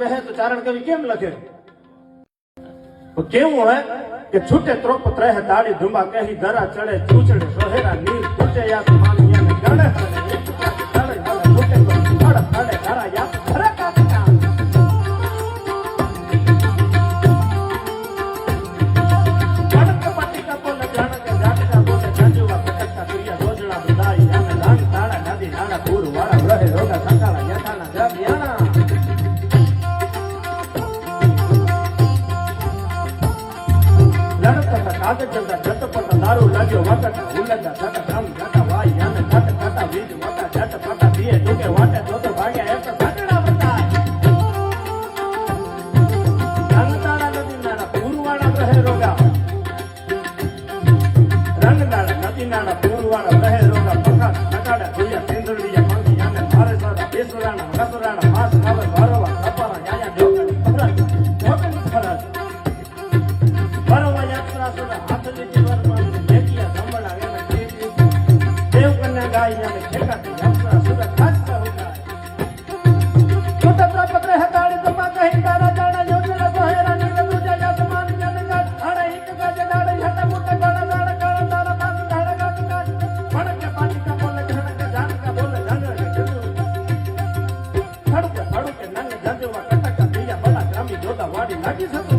है तो चारण कवि केम लखे तो केवो है कि छूटे त्रोप त्रह दाड़ी धुंबा कही दरा चढ़े चूचड़े सोहेरा नील फूटे या मानिया ने गणे चढ़े छूटे को फड़ फड़े धरा या धरा का पड़क पट्टी का बोले जान के जाट का बोले जाजुआ पटका क्रिया रोजड़ा बुदाई या में लांग ताड़ा नदी नाना दूर वाला रहे रोगा संकाला यथाना जब याना कागज चलता जट पटा दारू लाग्यो वाटा उल्लंगा सट काम जाता वाई याने घट घटा बीज वाटा जट पटा दिए जोके वाटे तो भाग्या एक भागड़ा बता रंगदाड़ा नदी नाना पूरवाड़ा रहे रोगा रंगदाड़ा नदी नाना पूरवाड़ा रहे रोगा पका नकाड़ा दुनिया सेंद्रिया मांगी याने मारे सादा बेसुराना रसुराना मास खावे बारवा कपारा याया जोकन फरज बारवा यात्रा सुना हाथ लीजिए वर्मा देखिया संबड़ा वेला केजी देव कन्या गाय याने ठेका की यात्रा सुना खासा होगा छोटा प्रपत्र है ताड़ी तमा कहीं तारा जाना योजना सोहेरा नील दूजा आसमान जलगा अरे एक गज दाड़े हटा मुट्ठा गाड़ा गाड़ा गाड़ा तारा पास दाड़ा गाड़ा फड़ के पानी का बोले घड़ के जान का बोले जान फड़ के नंग जंजवा कटका दिया बड़ा ग्रामी जोदा वाड़ी लागी सतु